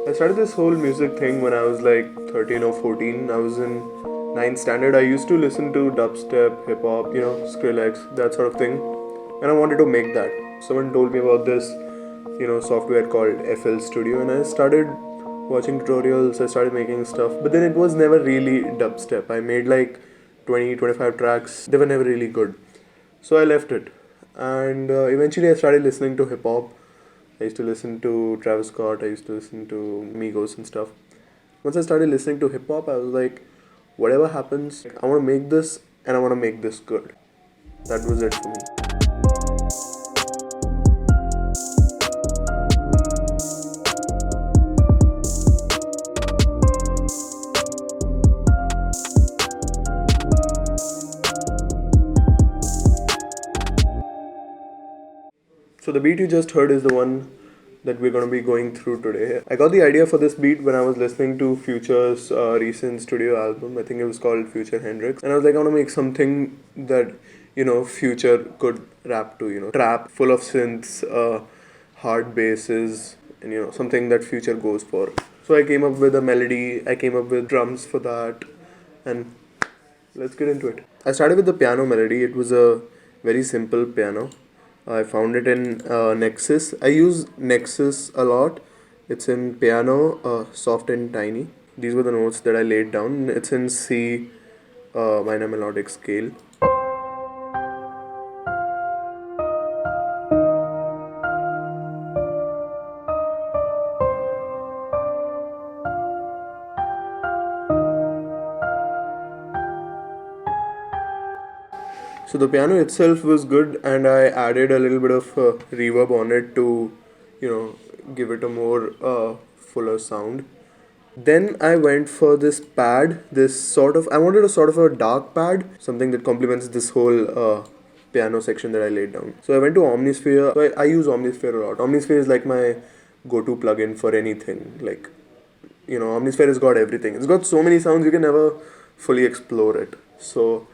I started this whole music thing when I was like 13 or 14. I was in ninth standard. I used to listen to dubstep, hip hop, Skrillex, that sort of thing. And I wanted to make that. Someone told me about this, software called FL Studio, and I started watching tutorials. I started making stuff, but then it was never really dubstep. I made like 20, 25 tracks. They were never really good. So I left it. And eventually I started listening to hip hop. I used to listen to Travis Scott, I used to listen to Migos and stuff. Once I started listening to hip hop, I was like, whatever happens, I want to make this and I want to make this good. That was it for me. So the beat you just heard is the one that we're going to be going through today. I got the idea for this beat when I was listening to Future's recent studio album. I think it was called Future Hendrix. And I was like, I want to make something that, Future could rap to, trap, full of synths, hard basses, and, something that Future goes for. So I came up with a melody, I came up with drums for that, and let's get into it. I started with the piano melody. It was a very simple piano. I found it in Nexus. I use Nexus a lot. It's in piano, soft and tiny. These were the notes that I laid down. It's in C minor melodic scale. So the piano itself was good, and I added a little bit of reverb on it to, give it a more fuller sound. Then I went for this pad, I wanted a sort of a dark pad, something that complements this whole piano section that I laid down. So I went to Omnisphere. So I use Omnisphere a lot. Omnisphere is like my go-to plugin for anything. Like, Omnisphere has got everything. It's got so many sounds you can never fully explore it. So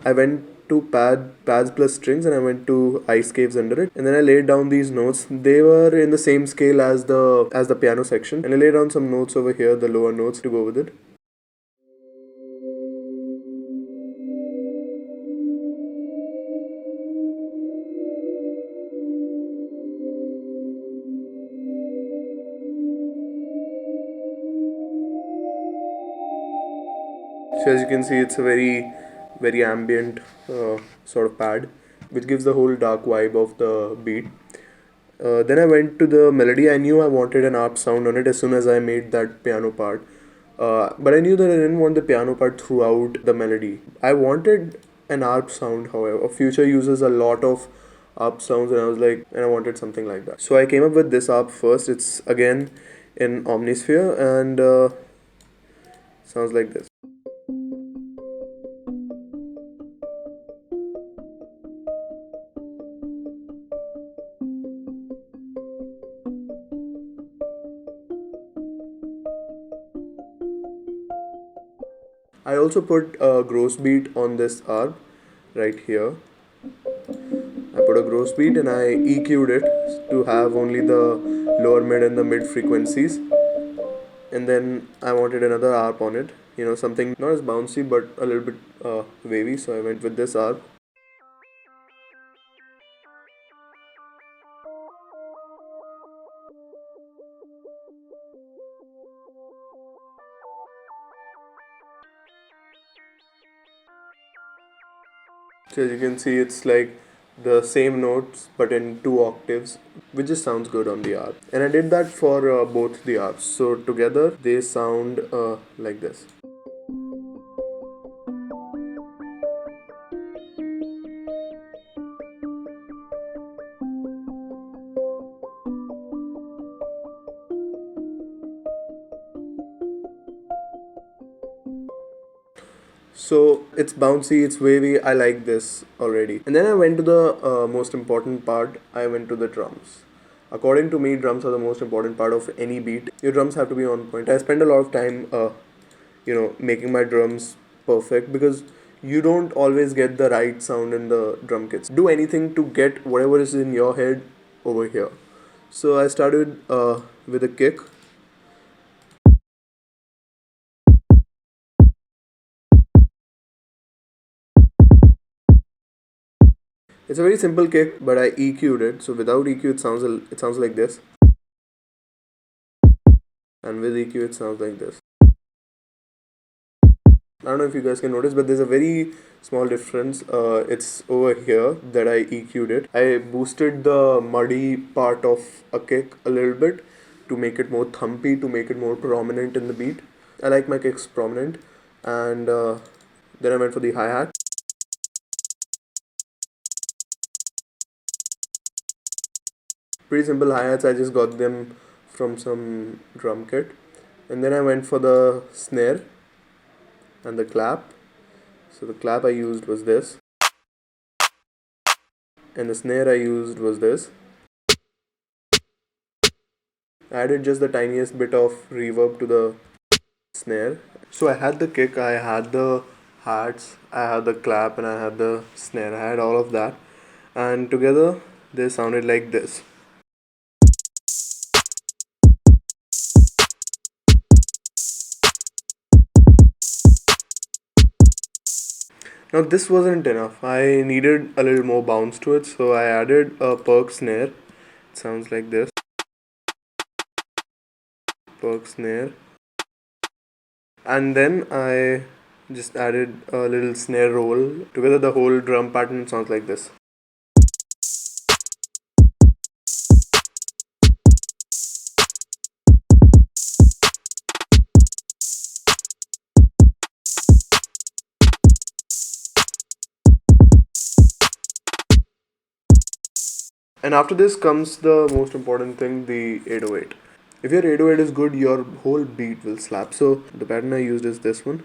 I went to pads plus strings, and I went to ice caves under it, and then I laid down these notes. They were in the same scale as the piano section, and I laid down some notes over here, the lower notes, to go with it. So as you can see, it's a very ambient sort of pad, which gives the whole dark vibe of the beat. Then I went to the melody. I knew I wanted an ARP sound on it as soon as I made that piano part. But I knew that I didn't want the piano part throughout the melody. I wanted an ARP sound, however. Future uses a lot of ARP sounds, and I wanted something like that. So I came up with this ARP first. It's again in Omnisphere, and sounds like this. I also put a gross beat on this arp right here. I put a gross beat and I EQ'd it to have only the lower mid and the mid frequencies. And then I wanted another arp on it, something not as bouncy but a little bit wavy. So I went with this arp. So as you can see, it's like the same notes but in two octaves, which just sounds good on the arp. And I did that for both the arps. So together they sound like this. So it's bouncy, it's wavy. I like this already. And then I went to the most important part. I went to the drums. According to me, drums are the most important part of any beat. Your drums have to be on point. I spend a lot of time, making my drums perfect, because you don't always get the right sound in the drum kits. Do anything to get whatever is in your head over here. So I started with a kick. It's a very simple kick, but I EQ'd it. So without EQ, it sounds like this, and with EQ, it sounds like this. I don't know if you guys can notice, but there's a very small difference. It's over here that I EQ'd it. I boosted the muddy part of a kick a little bit to make it more thumpy, to make it more prominent in the beat. I like my kicks prominent, and then I went for the hi hat. Pretty simple hi hats. I just got them from some drum kit, and then I went for the snare and the clap. So the clap I used was this, and the snare I used was this. I added just the tiniest bit of reverb to the snare. So I had the kick, I had the hats, I had the clap, and I had the snare. I had all of that, and together they sounded like this. Now this wasn't enough. I needed a little more bounce to it, so I added a perk snare. It sounds like this. Perk snare. And then I just added a little snare roll. Together the whole drum pattern sounds like this. And after this comes the most important thing, the 808. If your 808 is good, your whole beat will slap. So the pattern I used is this one.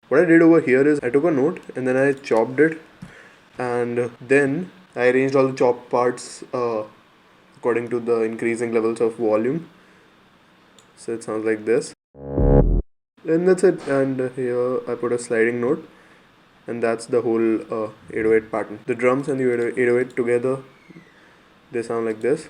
What I did over here is I took a note and then I chopped it, and then I arranged all the chopped parts according to the increasing levels of volume. So it sounds like this. And that's it. And here I put a sliding note, and that's the whole 808 pattern. The drums and the 808 together, they sound like this.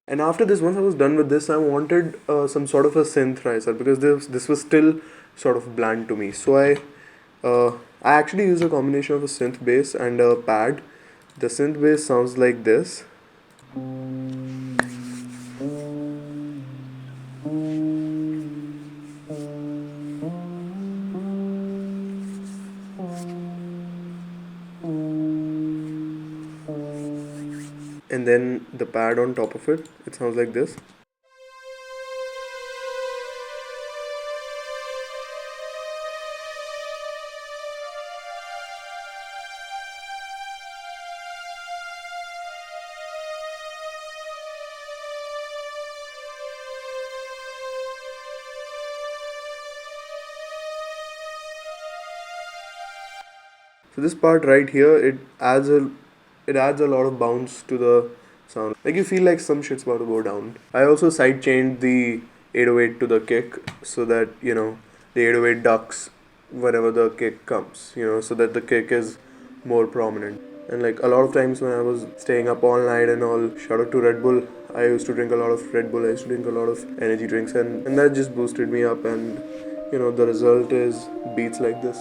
And after this, once I was done with this, I wanted some sort of a synthesizer, because this was still sort of bland to me. So I actually used a combination of a synth bass and a pad. The synth bass sounds like this. And then the pad on top of it, it sounds like this. So this part right here, it adds a lot of bounce to the sound. Like you feel like some shit's about to go down. I also sidechained the 808 to the kick, so that the 808 ducks whenever the kick comes, so that the kick is more prominent. And like a lot of times when I was staying up all night and all, shout out to Red Bull. I used to drink a lot of Red Bull. I used to drink a lot of energy drinks, and that just boosted me up. And the result is beats like this.